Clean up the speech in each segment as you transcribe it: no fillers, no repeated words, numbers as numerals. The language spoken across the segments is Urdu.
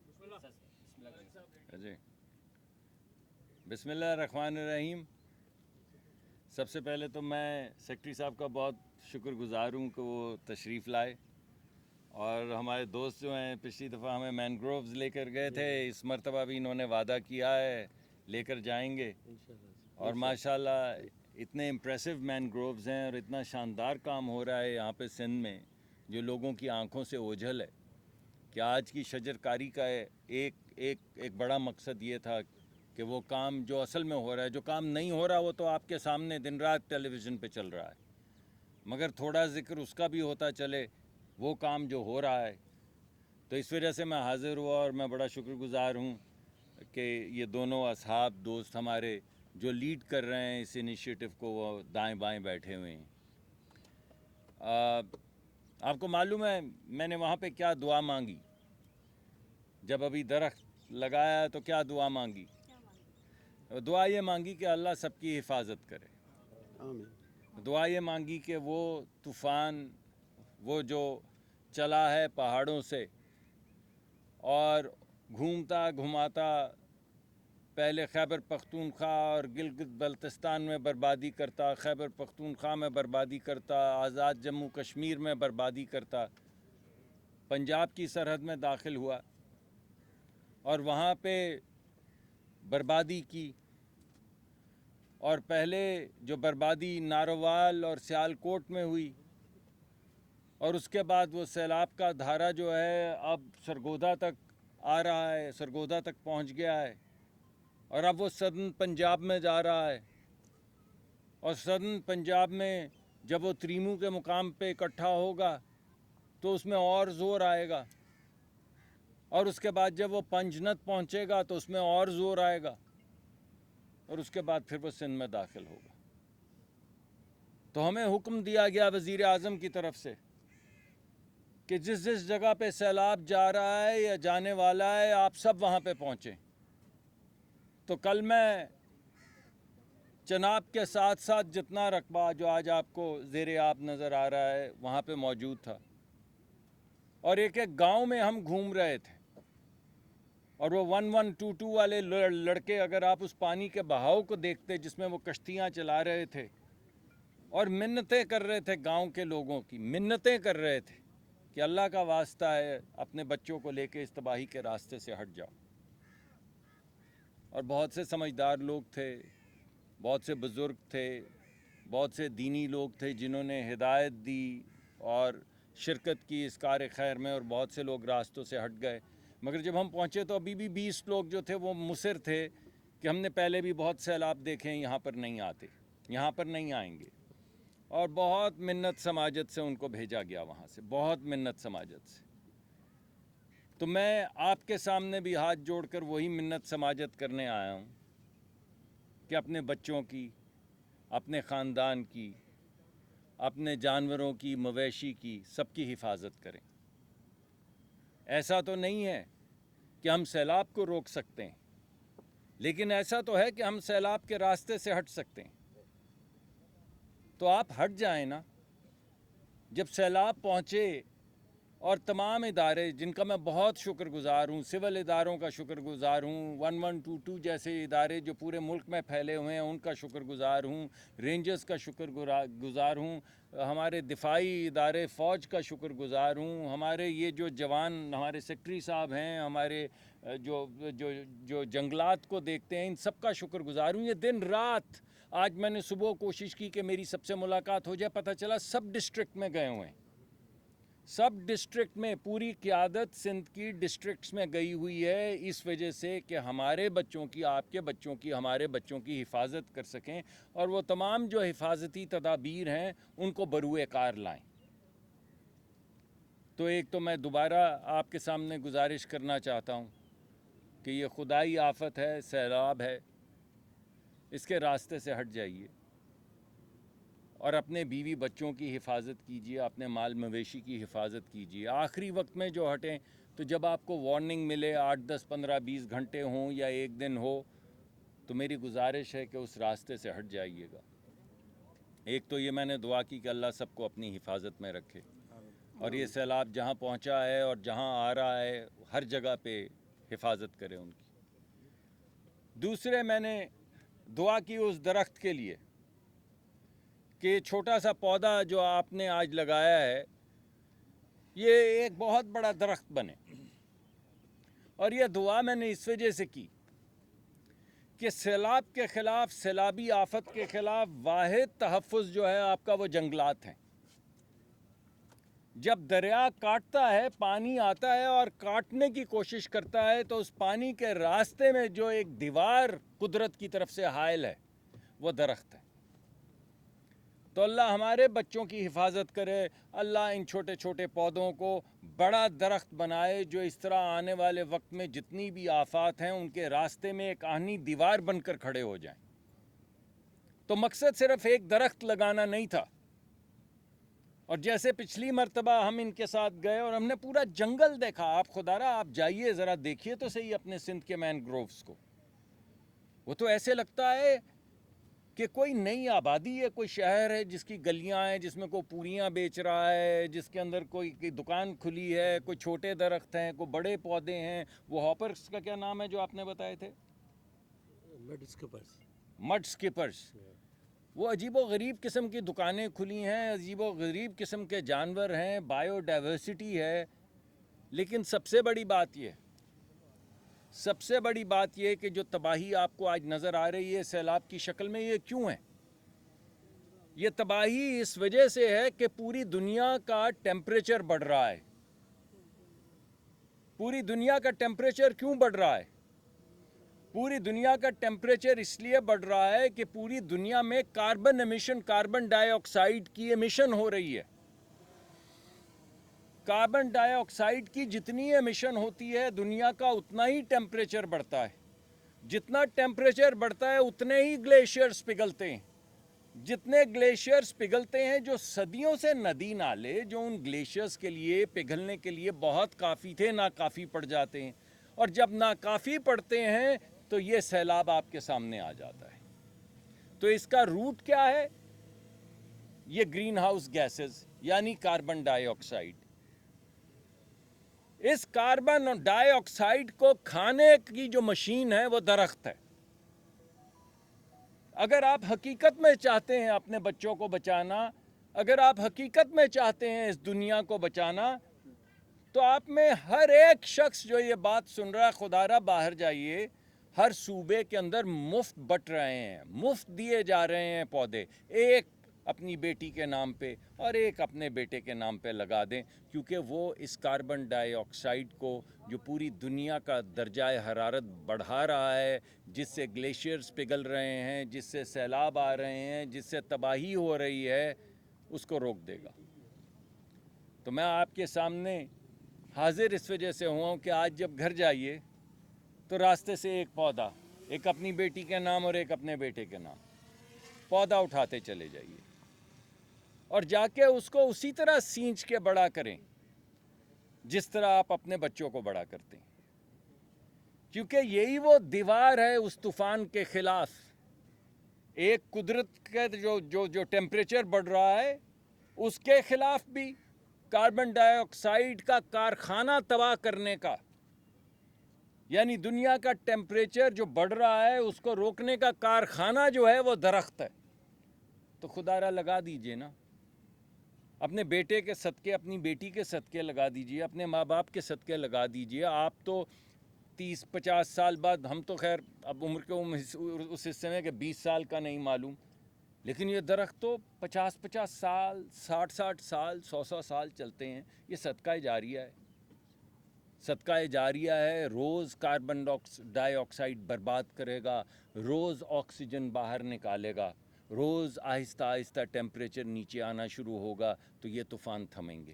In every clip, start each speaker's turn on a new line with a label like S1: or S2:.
S1: جی بسم اللہ الرحمن الرحیم. سب سے پہلے تو میں سیکرٹری صاحب کا بہت شکر گزار ہوں کہ وہ تشریف لائے، اور ہمارے دوست جو ہیں پچھلی دفعہ ہمیں مینگرووز لے کر گئے تھے، اس مرتبہ بھی انہوں نے وعدہ کیا ہے لے کر جائیں گے. اور ماشاءاللہ اتنے امپریسو مینگرووز ہیں اور اتنا شاندار کام ہو رہا ہے یہاں پہ سندھ میں، جو لوگوں کی آنکھوں سے اوجھل ہے. کہ آج کی شجر کاری کا ایک بڑا مقصد یہ تھا کہ وہ کام جو اصل میں ہو رہا ہے، جو کام نہیں ہو رہا وہ تو آپ کے سامنے دن رات ٹیلی ویژن پہ چل رہا ہے، مگر تھوڑا ذکر اس کا بھی ہوتا چلے، وہ کام جو ہو رہا ہے. تو اس وجہ سے میں حاضر ہوا، اور میں بڑا شکر گزار ہوں کہ یہ دونوں اصحاب دوست ہمارے جو لیڈ کر رہے ہیں اس انیشیٹو کو، وہ دائیں بائیں بیٹھے ہوئے ہیں. آپ کو معلوم ہے میں نے وہاں پہ کیا دعا مانگی؟ جب ابھی درخت لگایا تو کیا دعا مانگی؟ دعا یہ مانگی کہ اللہ سب کی حفاظت کرے. دعا یہ مانگی کہ وہ طوفان، وہ جو چلا ہے پہاڑوں سے اور گھومتا گھماتا پہلے خیبر پختونخوا اور گلگت بلتستان میں بربادی کرتا، خیبر پختونخوا میں بربادی کرتا، آزاد جموں کشمیر میں بربادی کرتا، پنجاب کی سرحد میں داخل ہوا اور وہاں پہ بربادی کی. اور پہلے جو بربادی ناروال اور سیالکوٹ میں ہوئی، اور اس کے بعد وہ سیلاب کا دھارا جو ہے اب سرگودا تک آ رہا ہے، سرگودا تک پہنچ گیا ہے، اور اب وہ سدرن پنجاب میں جا رہا ہے. اور سدرن پنجاب میں جب وہ تریمو کے مقام پہ اکٹھا ہوگا تو اس میں اور زور آئے گا، اور اس کے بعد جب وہ پنجنت پہنچے گا تو اس میں اور زور آئے گا، اور اس کے بعد پھر وہ سندھ میں داخل ہوگا. تو ہمیں حکم دیا گیا وزیر اعظم کی طرف سے کہ جس جگہ پہ سیلاب جا رہا ہے یا جانے والا ہے آپ سب وہاں پہ پہنچیں. تو کل میں چناب کے ساتھ ساتھ جتنا رقبہ جو آج آپ کو زیر آب نظر آ رہا ہے وہاں پہ موجود تھا، اور ایک گاؤں میں ہم گھوم رہے تھے، اور وہ 1122 والے لڑکے اگر آپ اس پانی کے بہاؤ کو دیکھتے جس میں وہ کشتیاں چلا رہے تھے اور منتیں کر رہے تھے، گاؤں کے لوگوں کی منتیں کر رہے تھے کہ اللہ کا واسطہ ہے اپنے بچوں کو لے کے اس تباہی کے راستے سے ہٹ جاؤ. اور بہت سے سمجھدار لوگ تھے، بہت سے بزرگ تھے، بہت سے دینی لوگ تھے جنہوں نے ہدایت دی اور شرکت کی اس کار خیر میں، اور بہت سے لوگ راستوں سے ہٹ گئے. مگر جب ہم پہنچے تو ابھی بھی 20 لوگ جو تھے وہ مصر تھے کہ ہم نے پہلے بھی بہت سیلاب دیکھے ہیں، یہاں پر نہیں آتے، یہاں پر نہیں آئیں گے. اور بہت منت سماجت سے ان کو بھیجا گیا وہاں سے، بہت منت سماجت سے. تو میں آپ کے سامنے بھی ہاتھ جوڑ کر وہی منت سماجت کرنے آیا ہوں کہ اپنے بچوں کی، اپنے خاندان کی، اپنے جانوروں کی، مویشی کی، سب کی حفاظت کریں. ایسا تو نہیں ہے کہ ہم سیلاب کو روک سکتے ہیں، لیکن ایسا تو ہے کہ ہم سیلاب کے راستے سے ہٹ سکتے ہیں. تو آپ ہٹ جائیں نا. جب سیلاب پہنچے اور تمام ادارے جن کا میں بہت شکر گزار ہوں، سول اداروں کا شکر گزار ہوں، 1122 جیسے ادارے جو پورے ملک میں پھیلے ہوئے ہیں ان کا شکر گزار ہوں، رینجرز کا شکر گزار ہوں، ہمارے دفاعی ادارے فوج کا شکر گزار ہوں، ہمارے یہ جو جوان ہمارے سیکرٹری صاحب ہیں، ہمارے جو جنگلات کو دیکھتے ہیں، ان سب کا شکر گزار ہوں. یہ دن رات، آج میں نے صبح کوشش کی کہ میری سب سے ملاقات ہو جائے، پتہ چلا سب ڈسٹرکٹ میں گئے ہوئے ہیں، سب ڈسٹرکٹ میں پوری قیادت سندھ کی ڈسٹرکٹس میں گئی ہوئی ہے، اس وجہ سے کہ ہمارے بچوں کی، آپ کے بچوں کی، ہمارے بچوں کی حفاظت کر سکیں، اور وہ تمام جو حفاظتی تدابیر ہیں ان کو بروئے کار لائیں. تو ایک تو میں دوبارہ آپ کے سامنے گزارش کرنا چاہتا ہوں کہ یہ خدائی آفت ہے، سیلاب ہے، اس کے راستے سے ہٹ جائیے اور اپنے بیوی بچوں کی حفاظت کیجیے، اپنے مال مویشی کی حفاظت کیجیے. آخری وقت میں جو ہٹیں تو جب آپ کو وارننگ ملے، 8 10 15 20 گھنٹے ہوں یا ایک دن ہو، تو میری گزارش ہے کہ اس راستے سے ہٹ جائیے گا. ایک تو یہ میں نے دعا کی کہ اللہ سب کو اپنی حفاظت میں رکھے، اور یہ سیلاب جہاں پہنچا ہے اور جہاں آ رہا ہے ہر جگہ پہ حفاظت کرے ان کی. دوسرے میں نے دعا کی اس درخت کے لیے کہ چھوٹا سا پودا جو آپ نے آج لگایا ہے یہ ایک بہت بڑا درخت بنے. اور یہ دعا میں نے اس وجہ سے کی کہ سیلاب کے خلاف، سیلابی آفت کے خلاف واحد تحفظ جو ہے آپ کا وہ جنگلات ہیں. جب دریا کاٹتا ہے، پانی آتا ہے اور کاٹنے کی کوشش کرتا ہے تو اس پانی کے راستے میں جو ایک دیوار قدرت کی طرف سے حائل ہے وہ درخت ہے. تو اللہ ہمارے بچوں کی حفاظت کرے، اللہ ان چھوٹے چھوٹے پودوں کو بڑا درخت بنائے جو اس طرح آنے والے وقت میں جتنی بھی آفات ہیں ان کے راستے میں ایک آہنی دیوار بن کر کھڑے ہو جائیں. تو مقصد صرف ایک درخت لگانا نہیں تھا. اور جیسے پچھلی مرتبہ ہم ان کے ساتھ گئے اور ہم نے پورا جنگل دیکھا، آپ خدارا آپ جائیے ذرا دیکھیے تو صحیح اپنے سندھ کے مین گرووز کو. وہ تو ایسے لگتا ہے کہ کوئی نئی آبادی ہے، کوئی شہر ہے جس کی گلیاں ہیں، جس میں کوئی پوریاں بیچ رہا ہے، جس کے اندر کوئی دکان کھلی ہے، کوئی چھوٹے درخت ہیں، کوئی بڑے پودے ہیں. وہ ہاپرس کا کیا نام ہے جو آپ نے بتائے تھے؟ مڈ سکپرز. وہ عجیب و غریب قسم کی دکانیں کھلی ہیں، عجیب و غریب قسم کے جانور ہیں، بائیو ڈائیورسٹی ہے. لیکن سب سے بڑی بات یہ کہ جو تباہی آپ کو آج نظر آ رہی ہے سیلاب کی شکل میں، یہ کیوں ہے؟ یہ تباہی اس وجہ سے ہے کہ پوری دنیا کا ٹیمپریچر بڑھ رہا ہے. پوری دنیا کا ٹیمپریچر کیوں بڑھ رہا ہے؟ پوری دنیا کا ٹیمپریچر اس لیے بڑھ رہا ہے کہ پوری دنیا میں کاربن ڈائی آکسائیڈ کی ایمیشن ہو رہی ہے. کاربن ڈائی آکسائیڈ کی جتنی ایمیشن ہوتی ہے دنیا کا اتنا ہی ٹیمپریچر بڑھتا ہے. جتنا ٹیمپریچر بڑھتا ہے اتنے ہی گلیشیئرز پگھلتے ہیں. جتنے گلیشیئرز پگھلتے ہیں، جو صدیوں سے ندی نالے جو ان گلیشیئرز کے لیے پگھلنے کے لیے بہت کافی تھے، ناکافی پڑ جاتے ہیں. اور جب ناکافی پڑتے ہیں تو یہ سیلاب آپ کے سامنے آ جاتا ہے. تو اس کا روٹ کیا ہے؟ یہ گرین ہاؤس گیسز یعنی کاربن ڈائی آکسائیڈ. اس کاربن ڈائی آکسائیڈ کو کھانے کی جو مشین ہے وہ درخت ہے. اگر آپ حقیقت میں چاہتے ہیں اپنے بچوں کو بچانا، اگر آپ حقیقت میں چاہتے ہیں اس دنیا کو بچانا، تو آپ میں ہر ایک شخص جو یہ بات سن رہا ہے، خدارا باہر جائیے. ہر صوبے کے اندر مفت بٹ رہے ہیں، مفت دیے جا رہے ہیں پودے. ایک اپنی بیٹی کے نام پہ اور ایک اپنے بیٹے کے نام پہ لگا دیں، کیونکہ وہ اس کاربن ڈائی آکسائیڈ کو جو پوری دنیا کا درجہ حرارت بڑھا رہا ہے، جس سے گلیشیئرز پگھل رہے ہیں، جس سے سیلاب آ رہے ہیں، جس سے تباہی ہو رہی ہے، اس کو روک دے گا. تو میں آپ کے سامنے حاضر اس وجہ سے ہوا ہوں کہ آج جب گھر جائیے تو راستے سے ایک پودا، ایک اپنی بیٹی کے نام اور ایک اپنے بیٹے کے نام، پودا اٹھاتے چلے جائیے اور جا کے اس کو اسی طرح سینچ کے بڑا کریں جس طرح آپ اپنے بچوں کو بڑا کرتے ہیں. کیونکہ یہی وہ دیوار ہے اس طوفان کے خلاف. ایک قدرت کا جو ٹیمپریچر بڑھ رہا ہے اس کے خلاف بھی، کاربن ڈائی آکسائیڈ کا کارخانہ تباہ کرنے کا، یعنی دنیا کا ٹیمپریچر جو بڑھ رہا ہے اس کو روکنے کا کارخانہ جو ہے وہ درخت ہے. تو خدارا لگا دیجئے نا، اپنے بیٹے کے صدقے، اپنی بیٹی کے صدقے لگا دیجئے، اپنے ماں باپ کے صدقے لگا دیجئے. آپ تو 30-50 سال بعد، ہم تو خیر اب عمر کے اس حصے میں کہ 20 سال کا نہیں معلوم، لیکن یہ درخت تو 50-50 سال، 60-60 سال، 100-100 سال چلتے ہیں. یہ صدقہ جاریہ ہے. صدقہ جاریہ ہے. روز کاربن ڈائی آکسائیڈ برباد کرے گا، روز آکسیجن باہر نکالے گا، روز آہستہ آہستہ ٹیمپریچر نیچے آنا شروع ہوگا تو یہ طوفان تھمیں گے.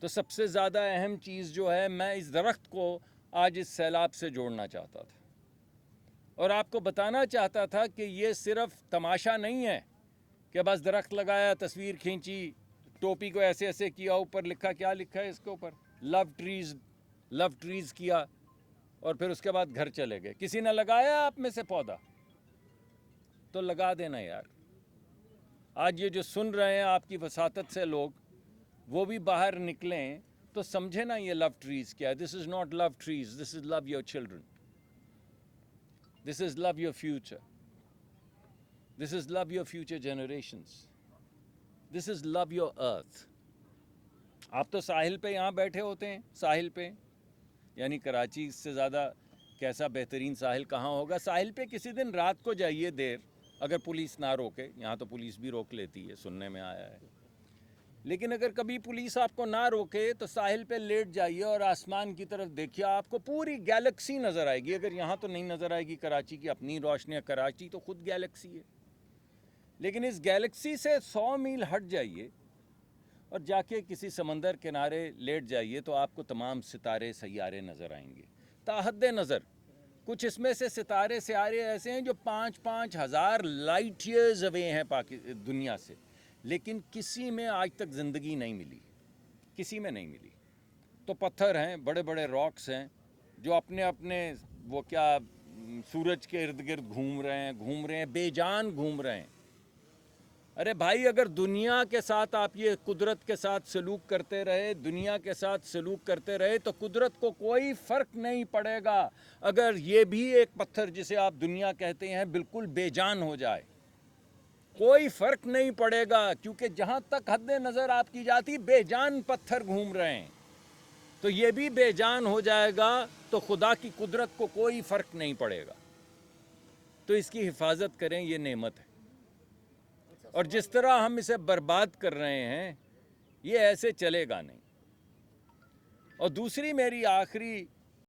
S1: تو سب سے زیادہ اہم چیز جو ہے، میں اس درخت کو آج اس سیلاب سے جوڑنا چاہتا تھا اور آپ کو بتانا چاہتا تھا کہ یہ صرف تماشا نہیں ہے کہ بس درخت لگایا، تصویر کھینچی، ٹوپی کو ایسے ایسے کیا، اوپر لکھا، کیا لکھا ہے اس کے اوپر، لو ٹریز کیا، اور پھر اس کے بعد گھر چلے گئے. کسی نے لگایا آپ میں سے پودا؟ تو لگا دینا یار. آج یہ جو سن رہے ہیں آپ کی وساطت سے لوگ، وہ بھی باہر نکلیں تو سمجھے نا یہ لو ٹریز کیا ہے. This is not love trees, this is love your children, this is love your future, this is love your future generations, this is love your earth. آپ تو ساحل پہ یہاں بیٹھے ہوتے ہیں, ساحل پہ, یعنی کراچی سے زیادہ کیسا بہترین ساحل کہاں ہوگا. ساحل پہ کسی دن رات کو جائیے دیر, اگر پولیس نہ روکے. یہاں تو پولیس بھی روک لیتی ہے, سننے میں آیا ہے. لیکن اگر کبھی پولیس آپ کو نہ روکے تو ساحل پہ لیٹ جائیے اور آسمان کی طرف دیکھیے, آپ کو پوری گیلیکسی نظر آئے گی. اگر یہاں تو نہیں نظر آئے گی, کراچی کی اپنی روشنیاں, کراچی تو خود گیلیکسی ہے. لیکن اس گیلیکسی سے 100 میل ہٹ جائیے اور جا کے کسی سمندر کنارے لیٹ جائیے تو آپ کو تمام ستارے سیارے نظر آئیں گے تاحد نظر. کچھ اس میں سے ستارے سیارے ایسے ہیں جو 5-5 ہزار لائٹ ایئرز اوے ہیں دنیا سے, لیکن کسی میں آج تک زندگی نہیں ملی, کسی میں نہیں ملی. تو پتھر ہیں, بڑے بڑے راکس ہیں جو اپنے اپنے وہ کیا سورج کے ارد گرد گھوم رہے ہیں, بے جان گھوم رہے ہیں. ارے بھائی, اگر دنیا کے ساتھ آپ یہ قدرت کے ساتھ سلوک کرتے رہے, دنیا کے ساتھ سلوک کرتے رہے, تو قدرت کو کوئی فرق نہیں پڑے گا اگر یہ بھی ایک پتھر جسے آپ دنیا کہتے ہیں بالکل بے جان ہو جائے. کوئی فرق نہیں پڑے گا, کیونکہ جہاں تک حد نظر آپ کی جاتی بے جان پتھر گھوم رہے ہیں. تو یہ بھی بے جان ہو جائے گا تو خدا کی قدرت کو کوئی فرق نہیں پڑے گا. تو اس کی حفاظت کریں, یہ نعمت ہے. اور جس طرح ہم اسے برباد کر رہے ہیں یہ ایسے چلے گا نہیں. اور دوسری میری آخری